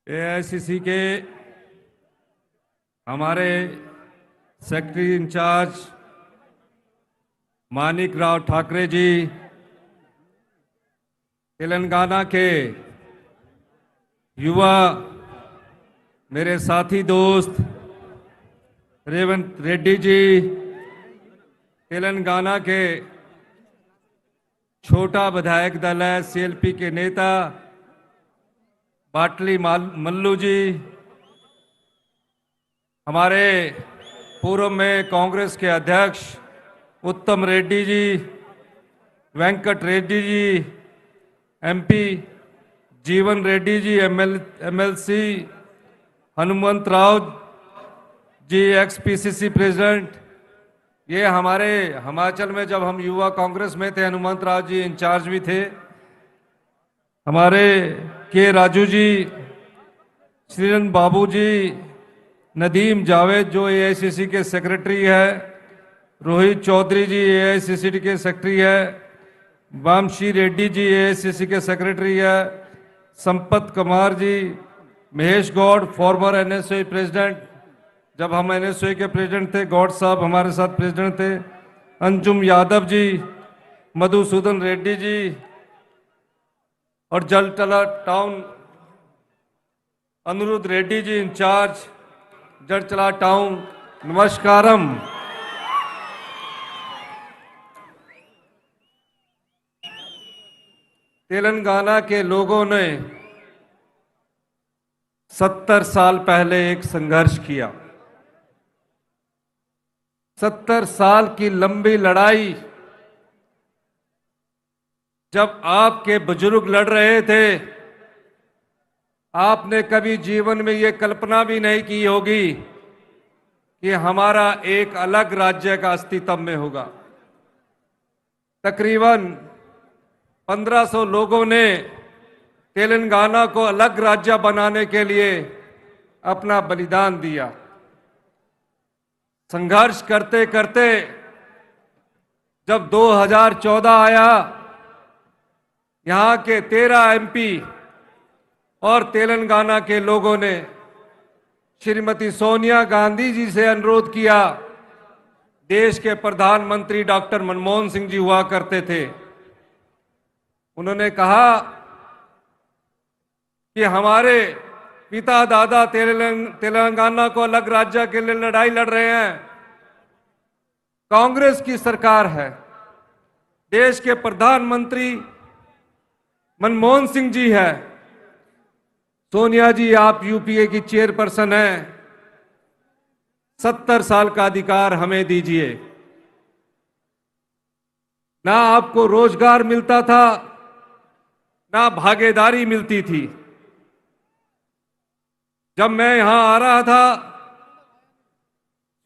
AICC के हमारे secretary in charge Manik Rao Thackeray ji, Telangana के युवा मेरे साथी दोस्त रेवंत रेड्डी जी, तेलंगाना के छोटा विधायक दल है सीएलपी के नेता बाटली मल्लू जी, हमारे पूर्व में कांग्रेस के अध्यक्ष उत्तम रेड्डी जी, वेंकट रेड्डी जी, एमपी जीवन Reddy ji, MLC Hanumant Rao ji, x PCC president. ये हमारे हिमाचल में जब हम युवा कांग्रेस में थे, हनुमंत राव जी इंचार्ज भी थे। हमारे के राजू जी, श्रीरन बाबू जी, नदीम जावेद जो एआईसीसी के सेक्रेटरी है, रोहित चौधरी जी एआईसीसी के सेक्रेटरी है, वामशी रेड्डी जी एआईसीसी के सेक्रेटरी है, Sampath Kumar ji, Mahesh Gaud former NSO president, जब हम एनएसओ के प्रेसिडेंट थे गौड़ साहब हमारे साथ प्रेसिडेंट थे, अंजुम यादव जी, मधुसूदन रेड्डी जी और जलटला टाउन अनुरुद्ध रेड्डी जी इंचार्ज जलटला टाउन। नमस्कारम। तेलंगाना के लोगों ने 70 साल पहले एक संघर्ष किया। 70 साल की लंबी लड़ाई। जब आपके बुजुर्ग लड़ रहे थे, आपने कभी जीवन में ये कल्पना भी नहीं की होगी कि हमारा एक अलग राज्य का अस्तित्व में होगा। तकरीबन 1500 लोगों ने तेलंगाना को अलग राज्य बनाने के लिए अपना बलिदान दिया। संघर्ष करते करते जब 2014 आया, यहाँ के 13 एमपी और तेलंगाना के लोगों ने श्रीमती सोनिया गांधी जी से अनुरोध किया। देश के प्रधानमंत्री डॉक्टर मनमोहन सिंह जी हुआ करते थे। उन्होंने कहा कि हमारे पिता दादा तेलंगाना को अलग राज्य के लिए लड़ाई लड़ रहे हैं। कांग्रेस की सरकार है, देश के प्रधानमंत्री मनमोहन सिंह जी है। सोनिया जी आप यूपीए की चेयरपर्सन हैं, 70 साल का अधिकार हमें दीजिए। ना आपको रोजगार मिलता था, ना भागीदारी मिलती थी। जब मैं यहां आ रहा था,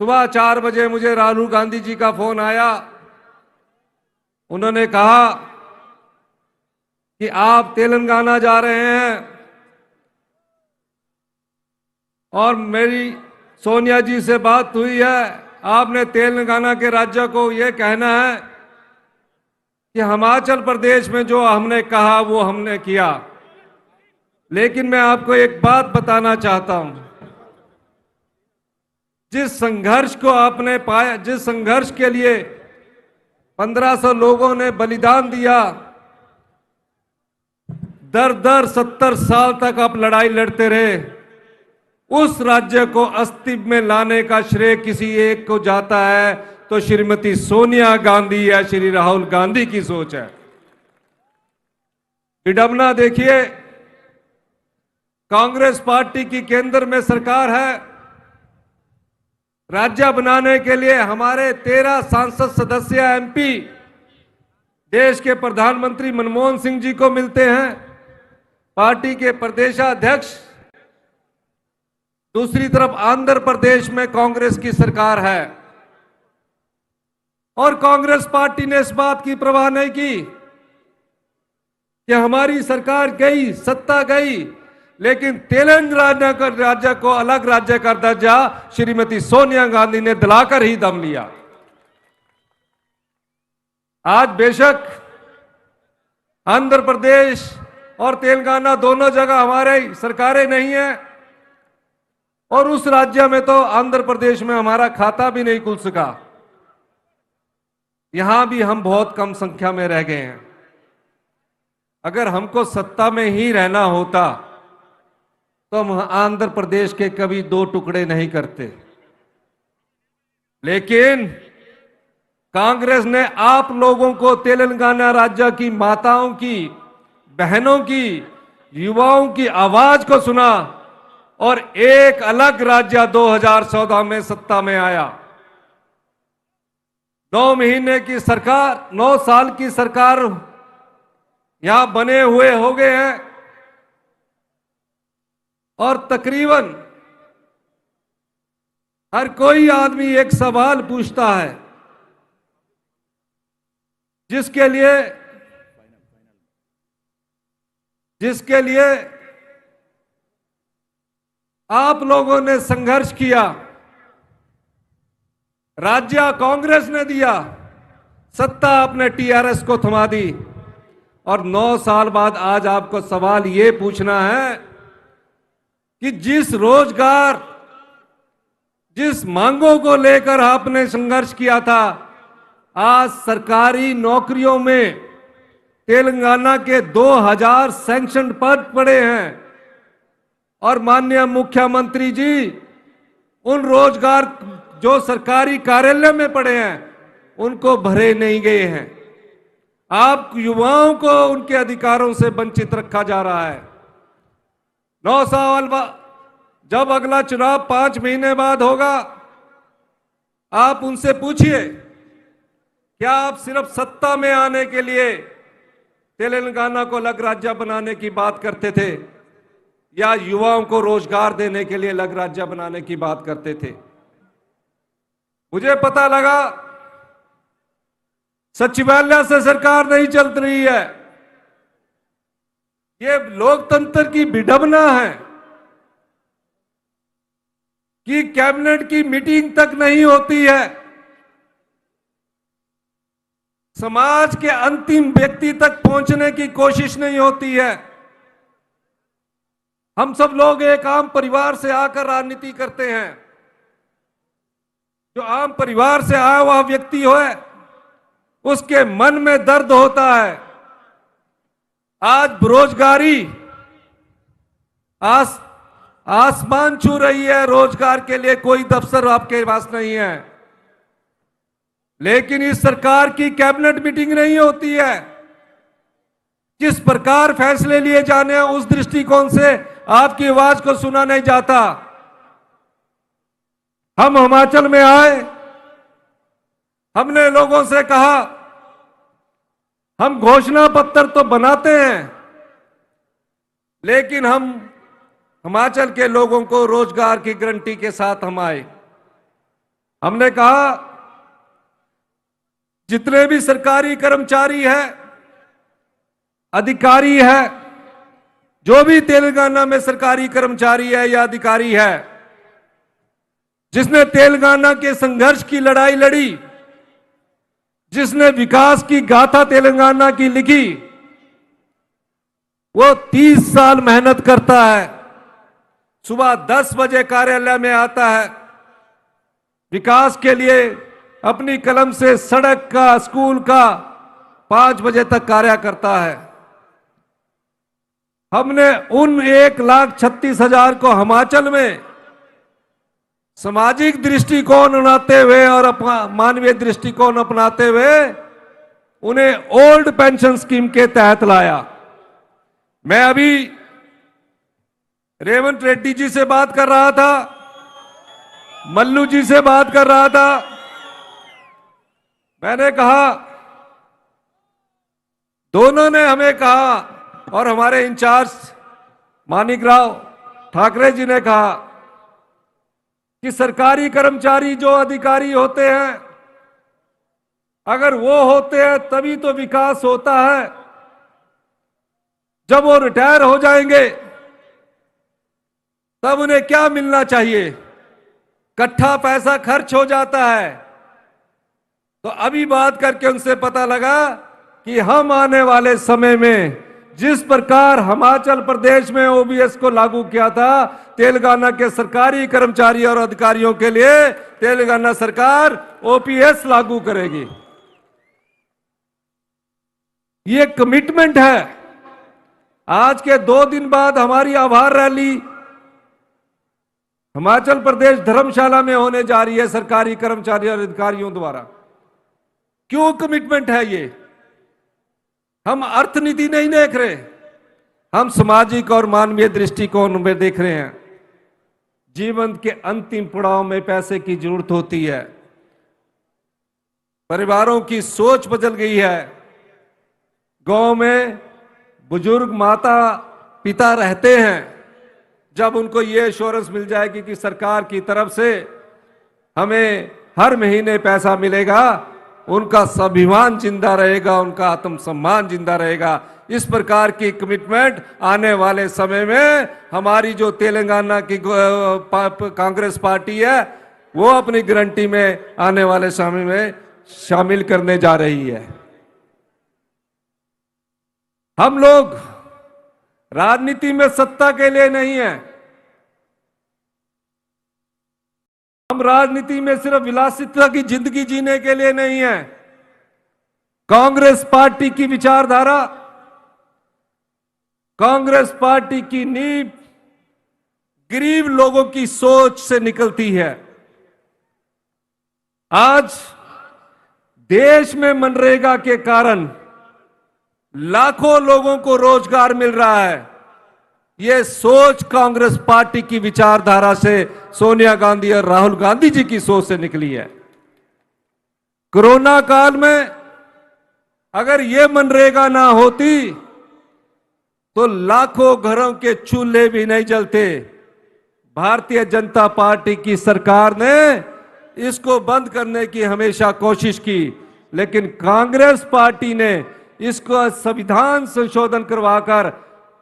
सुबह 4 बजे मुझे राहुल गांधी जी का फोन आया। उन्होंने कहा कि आप तेलंगाना जा रहे हैं और मेरी सोनिया जी से बात हुई है। आपने तेलंगाना के राज्य को यह कहना है कि हिमाचल प्रदेश में जो हमने कहा वो हमने किया। लेकिन मैं आपको एक बात बताना चाहता हूं, जिस संघर्ष को आपने पाया, जिस संघर्ष के लिए 1500 लोगों ने बलिदान दिया, दर 70 साल तक आप लड़ाई लड़ते रहे, उस राज्य को अस्तित्व में लाने का श्रेय किसी एक को जाता है तो श्रीमती सोनिया गांधी या श्री राहुल गांधी की सोच है। विडंबना देखिए, कांग्रेस पार्टी की केंद्र में सरकार है। राज्य बनाने के लिए हमारे 13 सांसद सदस्य एमपी देश के प्रधानमंत्री मनमोहन सिंह जी को मिलते हैं। पार्टी के प्रदेशाध्यक्ष, दूसरी तरफ आंध्र प्रदेश में कांग्रेस की सरकार है और कांग्रेस पार्टी ने इस बात की परवाह नहीं की कि हमारी सरकार गई, सत्ता गई, लेकिन तेलंगाना का राज्य को अलग राज्य का दर्जा श्रीमती सोनिया गांधी ने दिलाकर ही दम लिया। आज बेशक आंध्र प्रदेश और तेलंगाना दोनों जगह हमारे सरकारें नहीं है, और उस राज्य में तो आंध्र प्रदेश में हमारा खाता भी नहीं खुल सका। यहां भी हम बहुत कम संख्या में रह गए हैं। अगर हमको सत्ता में ही रहना होता तो हम आंध्र प्रदेश के कभी दो टुकड़े नहीं करते, लेकिन कांग्रेस ने आप लोगों को, तेलंगाना राज्य की माताओं की, बहनों की, युवाओं की आवाज को सुना और एक अलग राज्य 2014 में सत्ता में आया। 9 महीने की सरकार, 9 साल की सरकार यहां बने हुए हो गए हैं, और तकरीबन हर कोई आदमी एक सवाल पूछता है जिसके लिए आप लोगों ने संघर्ष किया। राज्य कांग्रेस ने दिया, सत्ता आपने टीआरएस को थमा दी, और 9 साल बाद आज आपको सवाल ये पूछना है कि जिस रोजगार, जिस मांगों को लेकर आपने संघर्ष किया था, आज सरकारी नौकरियों में तेलंगाना के 2000 सैंक्शन पद पड़े हैं, और माननीय मुख्यमंत्री जी उन रोजगार जो सरकारी कार्यालय में पड़े हैं उनको भरे नहीं गए हैं। आप युवाओं को उनके अधिकारों से वंचित रखा जा रहा है। 9 साल बाद, जब अगला चुनाव 5 महीने बाद होगा, आप उनसे पूछिए, क्या आप सिर्फ सत्ता में आने के लिए तेलंगाना को अलग राज्य बनाने की बात करते थे, या युवाओं को रोजगार देने के लिए अलग राज्य बनाने की बात करते थे? मुझे पता लगा सचिवालय से सरकार नहीं चल रही है। ये लोकतंत्र की विडंबना है कि कैबिनेट की मीटिंग तक नहीं होती है, समाज के अंतिम व्यक्ति तक पहुंचने की कोशिश नहीं होती है। हम सब लोग एक आम परिवार से आकर राजनीति करते हैं। जो आम परिवार से आया हुआ व्यक्ति हो, उसके मन में दर्द होता है। आज बेरोजगारी आसमान छू रही है, रोजगार के लिए कोई दफ्तर आपके पास नहीं है, लेकिन इस सरकार की कैबिनेट मीटिंग नहीं होती है। किस प्रकार फैसले लिए जाने हैं, उस दृष्टिकोण से आपकी आवाज को सुना नहीं जाता। हम हिमाचल में आए, हमने लोगों से कहा हम घोषणा पत्र तो बनाते हैं, लेकिन हम हिमाचल के लोगों को रोजगार की गारंटी के साथ हम आए। हमने कहा जितने भी सरकारी कर्मचारी है, अधिकारी है, जो भी तेलंगाना में सरकारी कर्मचारी है या अधिकारी है, जिसने तेलंगाना के संघर्ष की लड़ाई लड़ी, जिसने विकास की गाथा तेलंगाना की लिखी, वो 30 साल मेहनत करता है, सुबह 10 बजे कार्यालय में आता है, विकास के लिए अपनी कलम से सड़क का, स्कूल का 5 बजे तक कार्य करता है। हमने उन 1,36,000 को हिमाचल में सामाजिक दृष्टिकोण अपनाते हुए और मानवीय दृष्टिकोण अपनाते हुए उन्हें ओल्ड पेंशन स्कीम के तहत लाया। मैं अभी रेवंत रेड्डी जी से बात कर रहा था, मल्लू जी से बात कर रहा था। मैंने कहा, दोनों ने हमें कहा, और हमारे इंचार्ज मानिकराव ठाकरे जी ने कहा कि सरकारी कर्मचारी जो अधिकारी होते हैं, अगर वो होते हैं तभी तो विकास होता है। जब वो रिटायर हो जाएंगे तब उन्हें क्या मिलना चाहिए? इकट्ठा पैसा खर्च हो जाता है। तो अभी बात करके उनसे पता लगा कि हम आने वाले समय में जिस प्रकार हिमाचल प्रदेश में ओबीएस को लागू किया था, तेलंगाना के सरकारी कर्मचारी और अधिकारियों के लिए तेलंगाना सरकार ओपीएस लागू करेगी। ये कमिटमेंट है। आज के 2 दिन बाद हमारी आभार रैली हिमाचल प्रदेश धर्मशाला में होने जा रही है सरकारी कर्मचारी और अधिकारियों द्वारा। क्यों कमिटमेंट है ये? हम अर्थनीति नहीं देख रहे, हम सामाजिक और मानवीय दृष्टिकोण में देख रहे हैं। जीवन के अंतिम पड़ाव में पैसे की जरूरत होती है। परिवारों की सोच बदल गई है। गांव में बुजुर्ग माता पिता रहते हैं, जब उनको ये एश्योरेंस मिल जाएगी कि सरकार की तरफ से हमें हर महीने पैसा मिलेगा, उनका स्वाभिमान जिंदा रहेगा, उनका आत्मसम्मान जिंदा रहेगा। इस प्रकार की कमिटमेंट आने वाले समय में हमारी जो तेलंगाना की कांग्रेस पार्टी है, वो अपनी गारंटी में आने वाले समय में शामिल करने जा रही है। हम लोग राजनीति में सत्ता के लिए नहीं है, हम राजनीति में सिर्फ विलासिता की जिंदगी जीने के लिए नहीं है। कांग्रेस पार्टी की विचारधारा, कांग्रेस पार्टी की नींव गरीब लोगों की सोच से निकलती है। आज देश में मनरेगा के कारण लाखों लोगों को रोजगार मिल रहा है। यह सोच कांग्रेस पार्टी की विचारधारा से, सोनिया गांधी और राहुल गांधी जी की सोच से निकली है। कोरोना काल में अगर यह मनरेगा ना होती तो लाखों घरों के चूल्हे भी नहीं जलते। भारतीय जनता पार्टी की सरकार ने इसको बंद करने की हमेशा कोशिश की, लेकिन कांग्रेस पार्टी ने इसको संविधान संशोधन करवाकर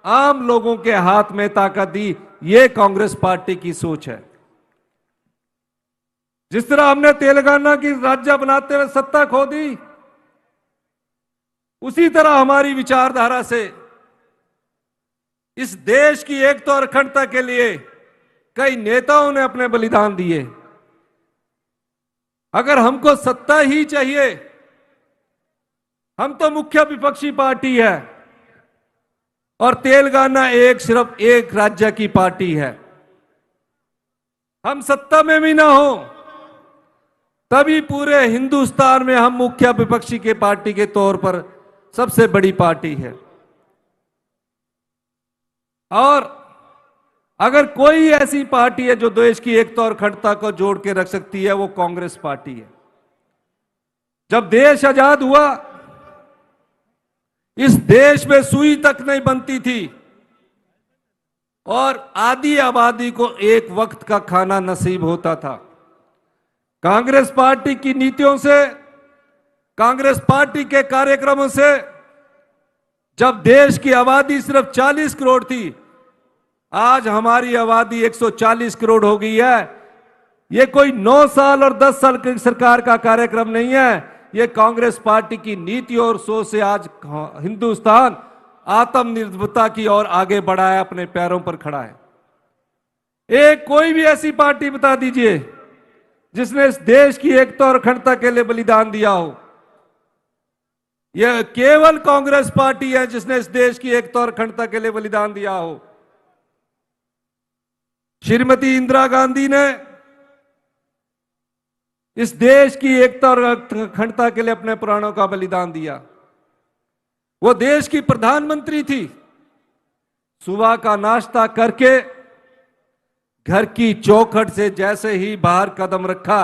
आम लोगों के हाथ में ताकत दी। ये कांग्रेस पार्टी की सोच है। जिस तरह हमने तेलंगाना की राज्य बनाते हुए सत्ता खो दी, उसी तरह हमारी विचारधारा से इस देश की एकता और अखंडता के लिए कई नेताओं ने अपने बलिदान दिए। अगर हमको सत्ता ही चाहिए, हम तो मुख्य विपक्षी पार्टी है और तेलंगाना सिर्फ एक राज्य की पार्टी है। हम सत्ता में भी ना हो तभी पूरे हिंदुस्तान में हम मुख्य विपक्षी के पार्टी के तौर पर सबसे बड़ी पार्टी है। और अगर कोई ऐसी पार्टी है जो देश की एकता और अखंडता को जोड़ के रख सकती है, वो कांग्रेस पार्टी है। जब देश आजाद हुआ, इस देश में सुई तक नहीं बनती थी और आधी आबादी को एक वक्त का खाना नसीब होता था। कांग्रेस पार्टी की नीतियों से, कांग्रेस पार्टी के कार्यक्रमों से जब देश की आबादी सिर्फ 40 करोड़ थी, आज हमारी आबादी 140 करोड़ हो गई है। यह कोई 9 साल और 10 साल की सरकार का कार्यक्रम नहीं है। ये कांग्रेस पार्टी की नीति और सोच से आज हिंदुस्तान आत्मनिर्भरता की ओर आगे बढ़ा है, अपने पैरों पर खड़ा है। कोई भी ऐसी पार्टी बता दीजिए जिसने इस देश की एकता और अखंडता के लिए बलिदान दिया हो। यह केवल कांग्रेस पार्टी है जिसने इस देश की एकता और अखंडता के लिए बलिदान दिया हो। श्रीमती इंदिरा गांधी ने इस देश की एकता और अखंडता के लिए अपने प्राणों का बलिदान दिया। वो देश की प्रधानमंत्री थी। सुबह का नाश्ता करके घर की चौखट से जैसे ही बाहर कदम रखा,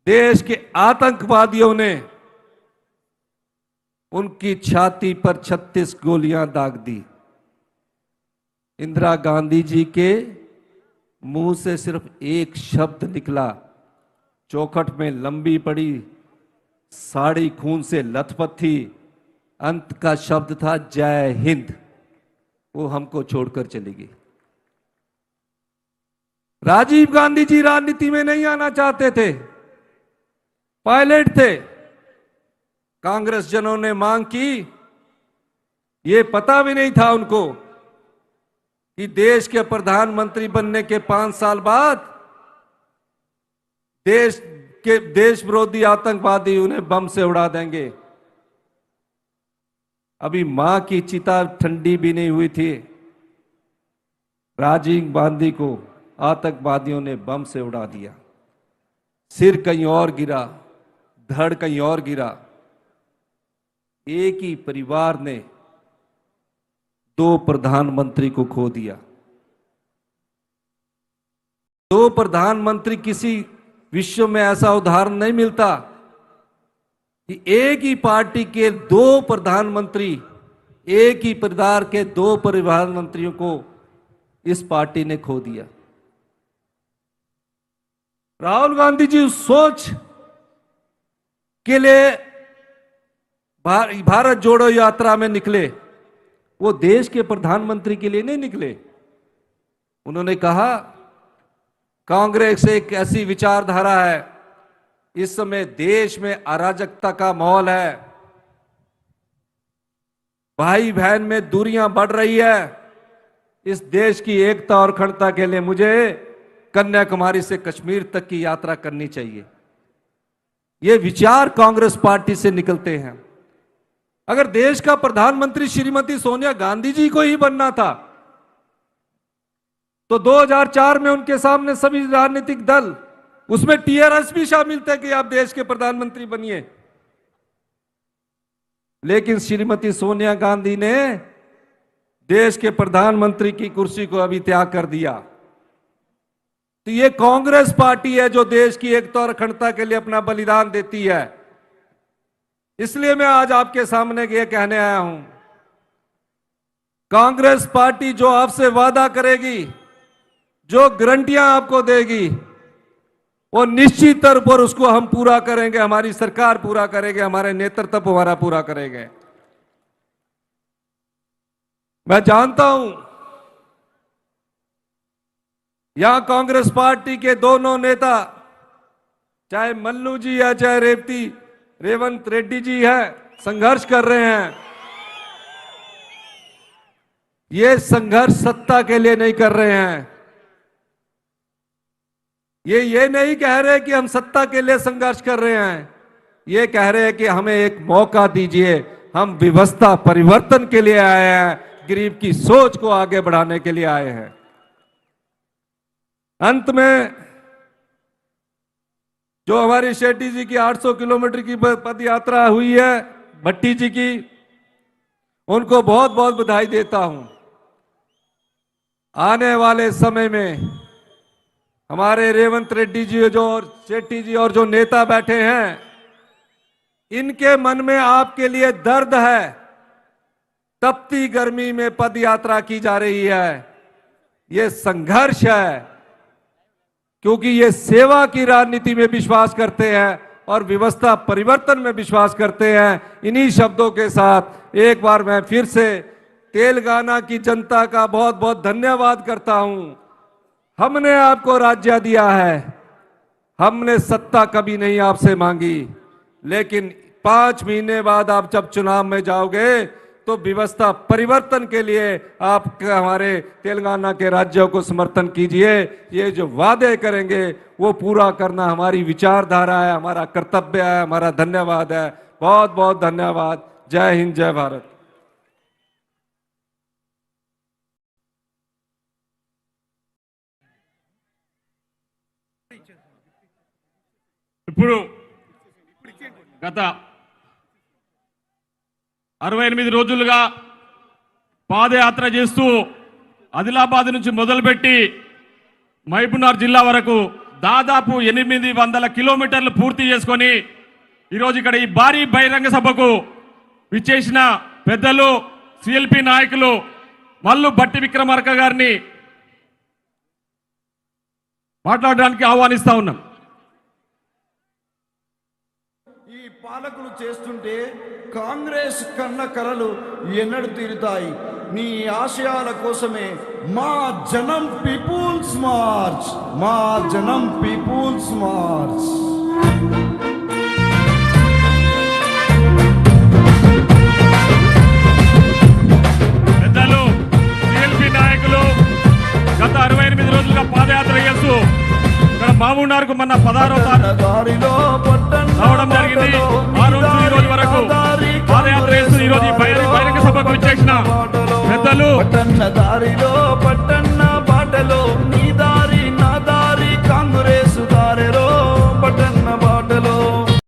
देश के आतंकवादियों ने उनकी छाती पर 36 गोलियां दाग दी। इंदिरा गांधी जी के मुंह से सिर्फ एक शब्द निकला, चौखट में लंबी पड़ी, साड़ी खून से लथपथ थी। अंत का शब्द था जय हिंद। वो हमको छोड़कर चली गई। राजीव गांधी जी राजनीति में नहीं आना चाहते थे, पायलट थे। कांग्रेस जनों ने मांग की ये पता भी नहीं था उनको कि देश के प्रधानमंत्री बनने के 5 साल बाद देश विरोधी आतंकवादी उन्हें बम से उड़ा देंगे। अभी मां की चिता ठंडी भी नहीं हुई थी, राजीव गांधी को आतंकवादियों ने बम से उड़ा दिया। सिर कहीं और गिरा, धड़ कहीं और गिरा। एक ही परिवार ने 2 प्रधानमंत्री को खो दिया। 2 प्रधानमंत्री, किसी विश्व में ऐसा उदाहरण नहीं मिलता कि एक ही पार्टी के 2 प्रधानमंत्री, एक ही परिवार के 2 प्रधानमंत्रियों को इस पार्टी ने खो दिया। राहुल गांधी जी उस सोच के लिए भारत जोड़ो यात्रा में निकले, वो देश के प्रधानमंत्री के लिए नहीं निकले। उन्होंने कहा कांग्रेस एक ऐसी विचारधारा है, इस समय देश में अराजकता का माहौल है, भाई बहन में दूरियां बढ़ रही है। इस देश की एकता और अखंडता के लिए मुझे कन्याकुमारी से कश्मीर तक की यात्रा करनी चाहिए। ये विचार कांग्रेस पार्टी से निकलते हैं। अगर देश का प्रधानमंत्री श्रीमती सोनिया गांधी जी को ही बनना था तो 2004 में उनके सामने सभी राजनीतिक दल, उसमें टीआरएस भी शामिल थे कि आप देश के प्रधानमंत्री बनिए। लेकिन श्रीमती सोनिया गांधी ने देश के प्रधानमंत्री की कुर्सी को अभी त्याग कर दिया। तो ये कांग्रेस पार्टी है जो देश की एकता और अखंडता के लिए अपना बलिदान देती है। इसलिए मैं आज आपके सामने ये कहने आया हूं, कांग्रेस पार्टी जो आपसे वादा करेगी, जो गारंटियां आपको देगी, वो निश्चित तौर पर उसको हम पूरा करेंगे, हमारी सरकार पूरा करेंगे, हमारे नेतृत्व हमारा पूरा करेंगे। मैं जानता हूं यहां कांग्रेस पार्टी के दोनों नेता, चाहे मल्लू जी या चाहे रेवंत रेड्डी जी है, संघर्ष कर रहे हैं। ये संघर्ष सत्ता के लिए नहीं कर रहे हैं। ये नहीं कह रहे कि हम सत्ता के लिए संघर्ष कर रहे हैं। ये कह रहे हैं कि हमें एक मौका दीजिए, हम व्यवस्था परिवर्तन के लिए आए हैं, गरीब की सोच को आगे बढ़ाने के लिए आए हैं। अंत में जो हमारी शेट्टी जी की 800 किलोमीटर की पद यात्रा हुई है, भट्टी जी की, उनको बहुत बहुत बधाई देता हूं। आने वाले समय में हमारे रेवंत रेड्डी जी जो और शेट्टी जी और जो नेता बैठे हैं, इनके मन में आपके लिए दर्द है। तपती गर्मी में पद यात्रा की जा रही है, ये संघर्ष है, क्योंकि ये सेवा की राजनीति में विश्वास करते हैं और व्यवस्था परिवर्तन में विश्वास करते हैं। इन्हीं शब्दों के साथ एक बार मैं फिर से तेलंगाना की जनता का बहुत बहुत धन्यवाद करता हूं। हमने आपको राज्य दिया है, हमने सत्ता कभी नहीं आपसे मांगी, लेकिन 5 महीने बाद आप जब चुनाव में जाओगे तो व्यवस्था परिवर्तन के लिए आप हमारे तेलंगाना के राज्यों को समर्थन कीजिए। ये जो वादे करेंगे वो पूरा करना हमारी विचारधारा है, हमारा कर्तव्य है, हमारा धन्यवाद है। बहुत बहुत धन्यवाद। जय हिंद, जय भारत। ఇప్పుడు గత 68 రోజులుగా పాదయాత్ర చేస్తూ ఆదిలాబాద్ నుంచి మొదలుపెట్టి మహబూబ్నగర్ జిల్లా వరకు దాదాపు 800 కిలోమీటర్లు పూర్తి చేసుకొని ఈరోజు ఇక్కడ ఈ భారీ బహిరంగ సభకు విచ్చేసిన పెద్దలు సిఎల్పి నాయకులు మల్లు భట్టి విక్రమార్క గారిని మాట్లాడడానికి ఆహ్వానిస్తా ఉన్నాం. ఈ పాలకులు చేస్తుంటే కాంగ్రెస్ కన్న కలలు ఎన్నడూ తీరుతాయి. నీ ఆశయాల కోసమే మా జనం పీపుల్స్ మార్చ్, మా జనం పీపుల్స్ మార్చ్. మామూనార్కు మన 16వ తారీఖు దారిలో రావడం జరిగింది. ఆ రోజు ఈ రోజు వరకు పాదయాత్ర చేస్తూ ఈ రోజు ఈ బహిరంగ సభకు వచ్చేసిన పెద్దలు దారిలో